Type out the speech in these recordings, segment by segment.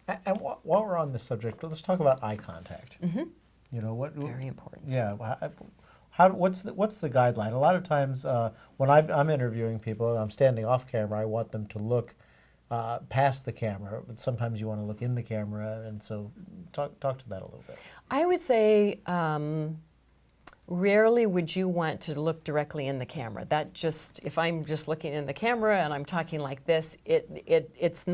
And while we're on this subject, let's talk about eye contact. Mm-hmm. You know what? Very important. Yeah. What's the guideline? A lot of times when I'm interviewing people and I'm standing off camera, I want them to look past the camera, but sometimes you want to look in the camera, and so talk to that a little bit. I would say rarely would you want to look directly in the camera. That just, if I'm just looking in the camera and I'm talking like this, it's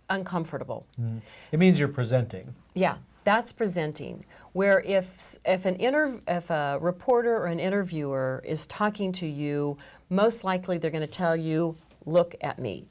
uncomfortable. Mm. It means you're presenting. Yeah, that's presenting. Where if a reporter or an interviewer is talking to you, most likely they're going to tell you, look at me.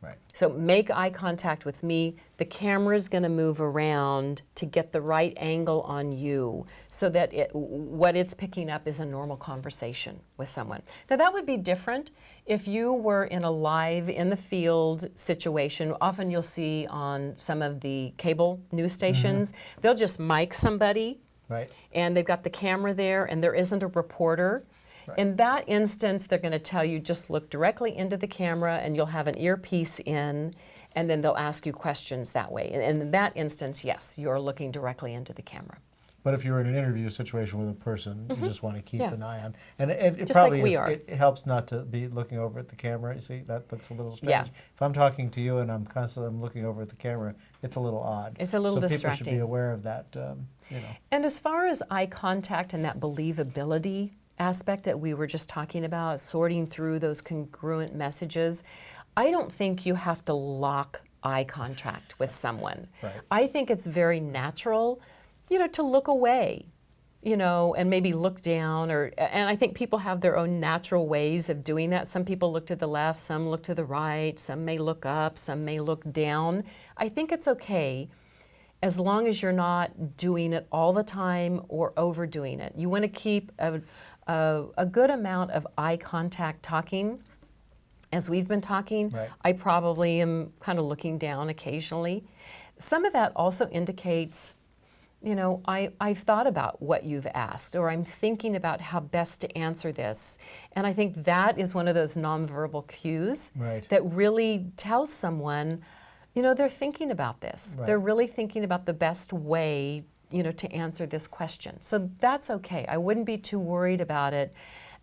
Right. So make eye contact with me. The camera's going to move around to get the right angle on you so that what it's picking up is a normal conversation with someone. Now that would be different if you were in a live, in the field situation. Often you'll see on some of the cable news stations, they'll just mic somebody, right, and they've got the camera there and there isn't a reporter. Right. In that instance, they're going to tell you just look directly into the camera and you'll have an earpiece in, and then they'll ask you questions that way. And in that instance, yes, you're looking directly into the camera. But if you're in an interview situation with a person, you just want to keep an eye on. And it just probably like we is, are. it helps not to be looking over at the camera. You see, that looks a little strange. Yeah. If I'm talking to you and I'm constantly looking over at the camera, it's a little odd. It's a little distracting. So people should be aware of that, you know. And as far as eye contact and that believability aspect that we were just talking about, sorting through those congruent messages, I don't think you have to lock eye contact with someone. Right. I think it's very natural, you know, to look away, you know, and maybe look down, and I think people have their own natural ways of doing that. Some people look to the left, some look to the right, some may look up, some may look down. I think it's okay as long as you're not doing it all the time or overdoing it. You want to keep a good amount of eye contact talking. As we've been talking, right. I probably am kind of looking down occasionally. Some of that also indicates, you know, I've thought about what you've asked, or I'm thinking about how best to answer this. And I think that is one of those nonverbal cues right. that really tells someone, you know, they're thinking about this. Right. They're really thinking about the best way, you know, to answer this question. So that's okay. I wouldn't be too worried about it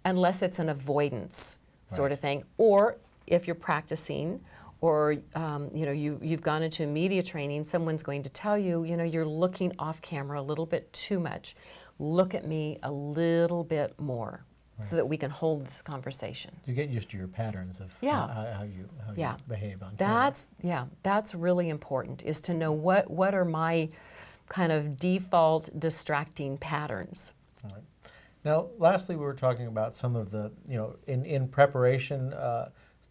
unless it's an avoidance sort of thing. Or if you're practicing, or you know, you've gone into a media training, someone's going to tell you, you know, you're looking off camera a little bit too much. Look at me a little bit more so that we can hold this conversation. You get used to your patterns of how you behave on camera. That's really important, is to know what are my kind of default distracting patterns. All right. Now, lastly, we were talking about some of the, you know, in preparation,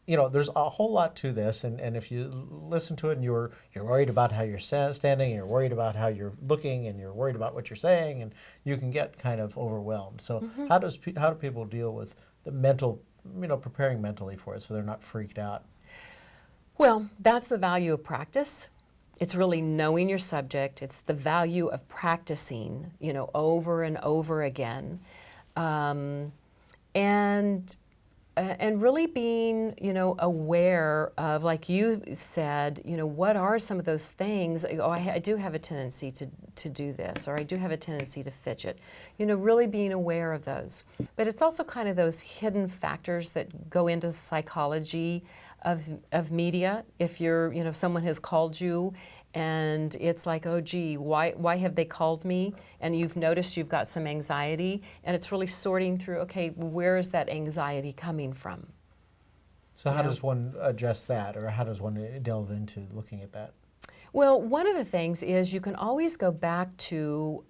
you know, there's a whole lot to this, and if you listen to it and you're worried about how you're standing, and you're worried about how you're looking, and you're worried about what you're saying, and you can get kind of overwhelmed. So how do people deal with the mental, you know, preparing mentally for it so they're not freaked out? Well, that's the value of practice. It's really knowing your subject. It's the value of practicing, you know, over and over again, and really being, you know, aware of, like you said, you know, what are some of those things? Oh, I do have a tendency to do this, or I do have a tendency to fidget. You know, really being aware of those. But it's also kind of those hidden factors that go into the psychology of media. If you're, you know, someone has called you and it's like, oh gee, why have they called me? And you've noticed you've got some anxiety, and it's really sorting through, okay, where is that anxiety coming from? So how does one adjust that, or how does one delve into looking at that? Well, one of the things is you can always go back to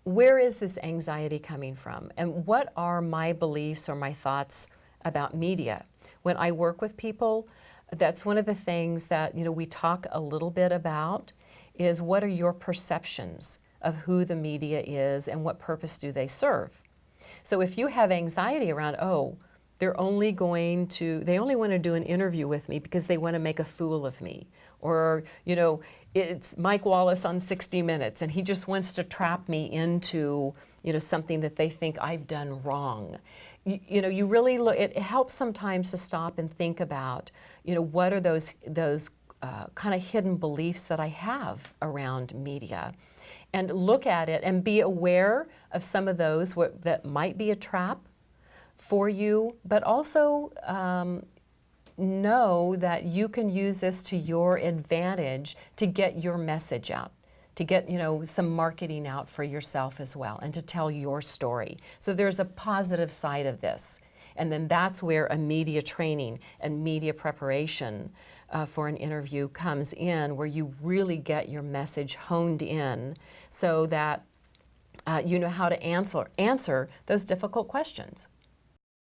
where is this anxiety coming from, and what are my beliefs or my thoughts about media. When I work with people, that's one of the things that, you know, we talk a little bit about, is what are your perceptions of who the media is and what purpose do they serve. So if you have anxiety around, oh, they only want to do an interview with me because they want to make a fool of me, or, you know, it's Mike Wallace on 60 Minutes and he just wants to trap me into, you know, something that they think I've done wrong. You know, you really look, it helps sometimes to stop and think about, you know, what are those kind of hidden beliefs that I have around media, and look at it and be aware of some of those that might be a trap for you, but also know that you can use this to your advantage to get your message out, to get some marketing out for yourself as well, and to tell your story. So there's a positive side of this. And then that's where a media training and media preparation for an interview comes in, where you really get your message honed in so that you know how to answer those difficult questions.